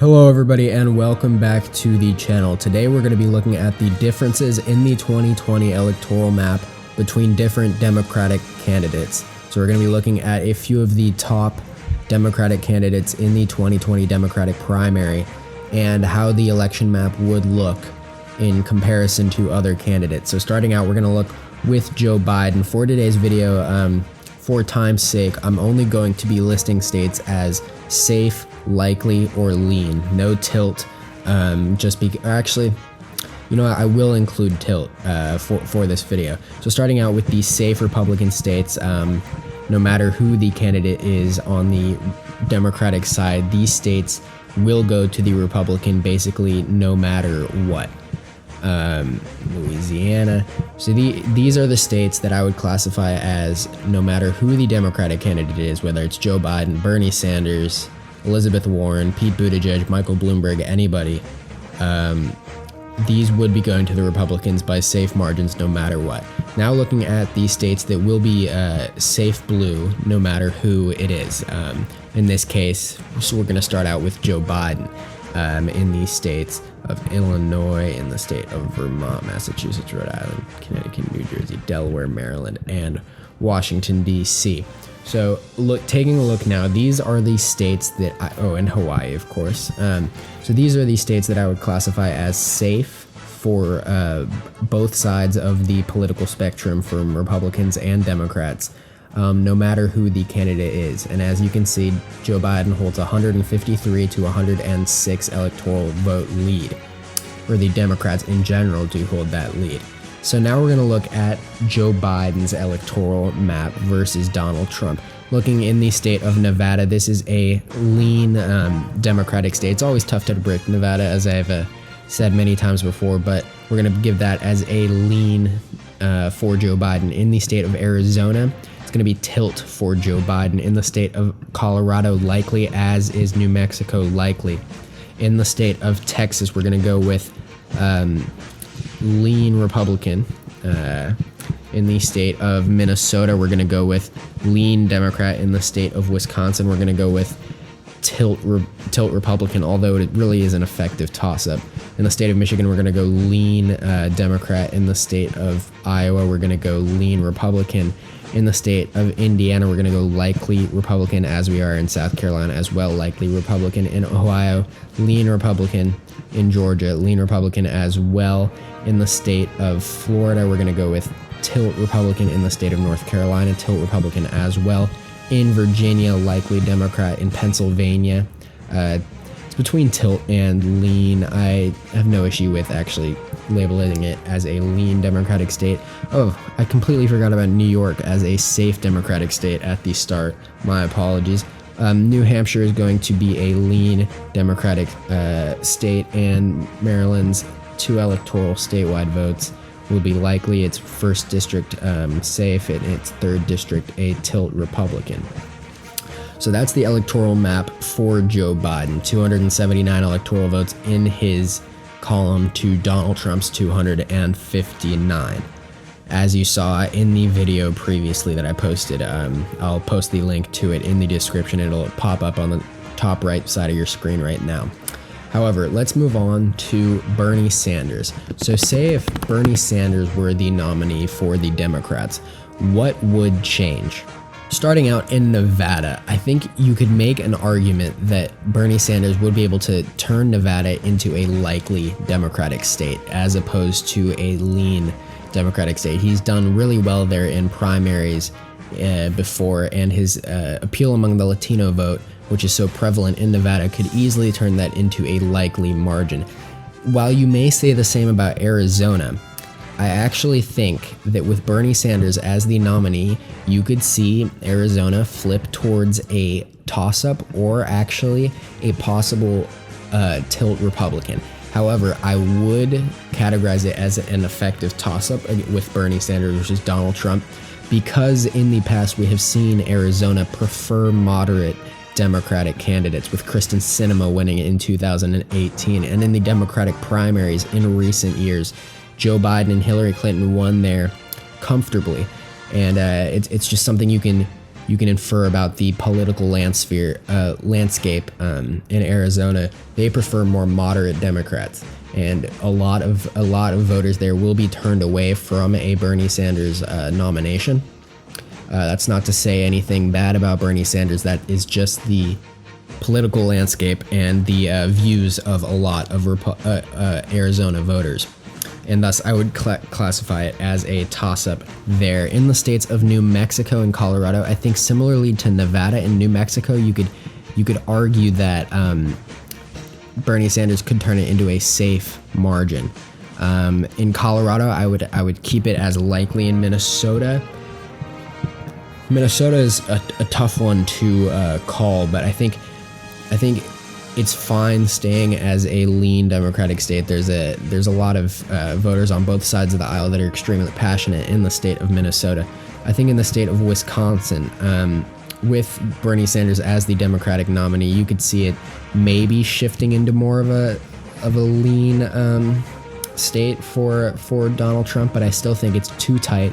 Hello everybody and welcome back to the channel. Today we're going to be looking at the differences in the 2020 electoral map between different Democratic candidates. So we're going to be looking at a few of the top Democratic candidates in the 2020 Democratic primary and how the election map would look in comparison to other candidates. So starting out, we're going to look with Joe Biden. For today's video, for time's sake, I'm only going to be listing states as safe, likely, or lean. No tilt. Actually, you know what? I will include tilt for this video. So starting out with the safe Republican states, no matter who the candidate is on the Democratic side, these states will go to the Republican basically no matter what. Louisiana. So these are the states that I would classify as no matter who the Democratic candidate is, whether it's Joe Biden, Bernie Sanders, Elizabeth Warren, Pete Buttigieg, Michael Bloomberg, anybody, these would be going to the Republicans by safe margins no matter what. Now looking at the states that will be safe blue no matter who it is. In this case, so we're going to start out with Joe Biden. In the states of Illinois, in the state of Vermont, Massachusetts, Rhode Island, Connecticut, New Jersey, Delaware, Maryland, and Washington, D.C. So taking a look now, these are the states that and Hawaii, of course. So these are the states that I would classify as safe for both sides of the political spectrum, from Republicans and Democrats. No matter who the candidate is. And as you can see, Joe Biden holds 153 to 106 electoral vote lead, or the Democrats in general do hold that lead. So now we're going to look at Joe Biden's electoral map versus Donald Trump. Looking in the state of Nevada, this is a lean Democratic state. It's always tough to predict Nevada, as I've said many times before, but we're going to give that as a lean for Joe Biden. In the state of Arizona, going to be tilt for Joe Biden. In the state of Colorado, likely, as is New Mexico, likely. In the state of Texas, we're going to go with lean Republican. In the state of Minnesota, we're going to go with lean Democrat. In the state of Wisconsin, we're going to go with tilt Republican, although it really is an effective toss-up. In the state of Michigan, we're going to go lean Democrat. In the state of Iowa, we're going to go lean Republican. In the state of Indiana, we're going to go likely Republican, as we are in South Carolina as well, likely Republican. In Ohio, lean Republican. In Georgia, lean Republican as well. In the state of Florida, we're going to go with tilt Republican. In the state of North Carolina, tilt Republican as well. In Virginia, likely Democrat. In Pennsylvania, it's between tilt and lean. I have no issue with actually labeling it as a lean Democratic state. Oh, I completely forgot about New York as a safe Democratic state at the start. My apologies. New Hampshire is going to be a lean Democratic state, and Maryland's 2 electoral statewide votes will be likely its 1st district safe and its 3rd district a tilt Republican. So that's the electoral map for Joe Biden. 279 electoral votes in his column to Donald Trump's 259. As you saw in the video previously that I posted, I'll post the link to it in the description. It'll pop up on the top right side of your screen right now. However, let's move on to Bernie Sanders. So say if Bernie Sanders were the nominee for the Democrats, what would change? Starting out in Nevada, I think you could make an argument that Bernie Sanders would be able to turn Nevada into a likely Democratic state as opposed to a lean Democratic state. He's done really well there in primaries before, and his appeal among the Latino vote, which is so prevalent in Nevada, could easily turn that into a likely margin. While you may say the same about Arizona, I actually think that with Bernie Sanders as the nominee, you could see Arizona flip towards a toss-up or actually a possible tilt Republican. However, I would categorize it as an effective toss-up with Bernie Sanders versus Donald Trump, because in the past we have seen Arizona prefer moderate Democratic candidates, with Kristen Sinema winning in 2018, and in the Democratic primaries in recent years, Joe Biden and Hillary Clinton won there comfortably, and it's just something you can you can infer about the political landscape in Arizona. They prefer more moderate Democrats, and a lot of voters there will be turned away from a Bernie Sanders nomination. That's not to say anything bad about Bernie Sanders. That is just the political landscape and the views of a lot of Arizona voters. And thus I would classify it as a toss-up there. In the states of New Mexico and Colorado, I think similarly to Nevada and New Mexico, you could argue that Bernie Sanders could turn it into a safe margin. In Colorado, I would keep it as likely. In Minnesota, Minnesota is a tough one to call, but I think it's fine staying as a lean Democratic state. There's a lot of voters on both sides of the aisle that are extremely passionate in the state of Minnesota. I think in the state of Wisconsin, with Bernie Sanders as the Democratic nominee, you could see it maybe shifting into more of a lean state for Donald Trump, but I still think it's too tight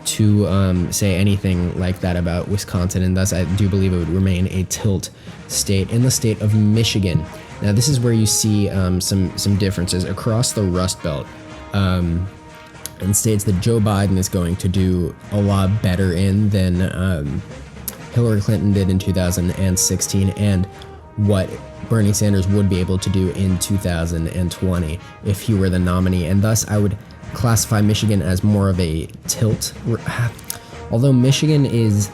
to say anything like that about Wisconsin, and thus I do believe it would remain a tilt state. In the state of Michigan, now this is where you see some differences across the Rust Belt, and states that Joe Biden is going to do a lot better in than Hillary Clinton did in 2016, and what Bernie Sanders would be able to do in 2020 if he were the nominee, and thus I would classify Michigan as more of a tilt. Although Michigan is,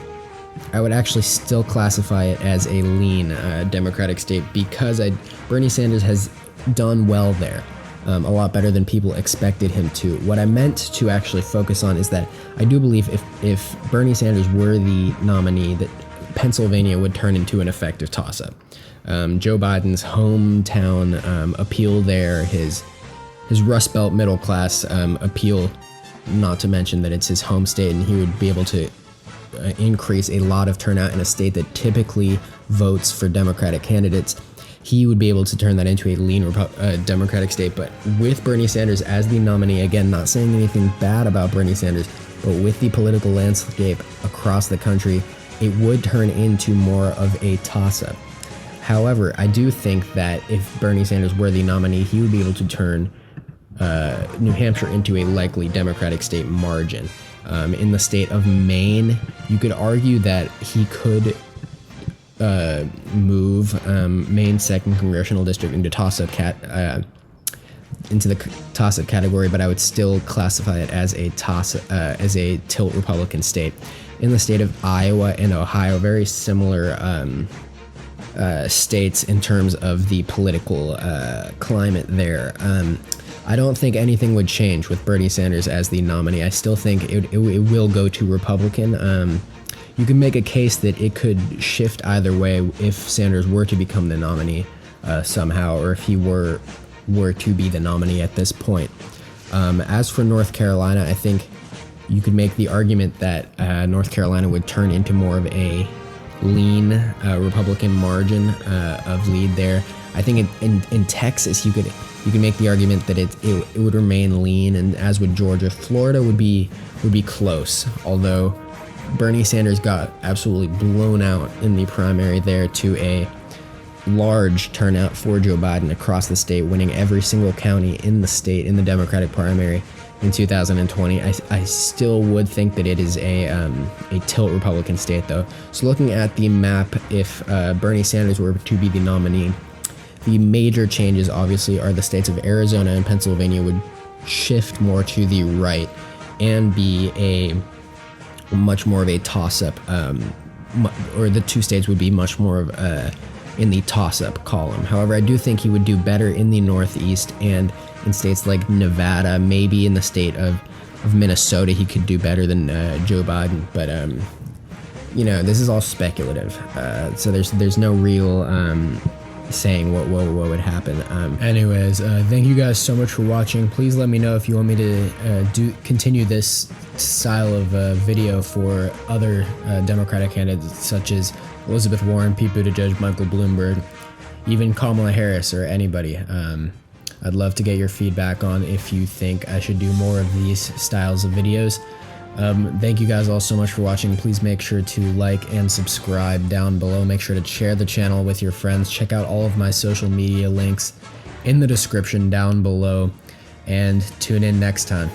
I would actually still classify it as a lean Democratic state, because Bernie Sanders has done well there, a lot better than people expected him to. What I meant to actually focus on is that I do believe if Bernie Sanders were the nominee, that Pennsylvania would turn into an effective toss-up. Joe Biden's hometown appeal there, his Rust Belt middle class appeal, not to mention that it's his home state, and he would be able to increase a lot of turnout in a state that typically votes for Democratic candidates. He would be able to turn that into a lean Democratic state. But with Bernie Sanders as the nominee, again, not saying anything bad about Bernie Sanders, but with the political landscape across the country, it would turn into more of a toss-up. However, I do think that if Bernie Sanders were the nominee, he would be able to turn New Hampshire into a likely Democratic state margin. In the state of Maine, you could argue that he could move Maine's 2nd congressional district into the toss-up category, but I would still classify it as a tilt Republican state. In the state of Iowa and Ohio, very similar states in terms of the political climate there. I don't think anything would change with Bernie Sanders as the nominee. I still think it will go to Republican. You can make a case that it could shift either way if Sanders were to become the nominee somehow, or if he were to be the nominee at this point. As for North Carolina, I think you could make the argument that North Carolina would turn into more of a lean Republican margin of lead there. I think in Texas you could make the argument that it would remain lean, and as would Georgia. Florida would be close, although Bernie Sanders got absolutely blown out in the primary there to a large turnout for Joe Biden across the state, winning every single county in the state in the Democratic primary in 2020. I still would think that it is a tilt Republican state, though. So looking at the map, if Bernie Sanders were to be the nominee, the major changes obviously are the states of Arizona and Pennsylvania would shift more to the right and be a much more of a toss-up, or the two states would be much more of in the toss-up column. However, I do think he would do better in the Northeast and in states like Nevada, maybe in the state of Minnesota, he could do better than Joe Biden. But this is all speculative, so there's no real saying what would happen. Anyways, thank you guys so much for watching. Please let me know if you want me to continue this style of video for other Democratic candidates such as Elizabeth Warren, Pete Buttigieg, Michael Bloomberg, even Kamala Harris, or anybody. I'd love to get your feedback on if you think I should do more of these styles of videos. Thank you guys all so much for watching. Please make sure to like and subscribe down below. Make sure to share the channel with your friends. Check out all of my social media links in the description down below, and tune in next time.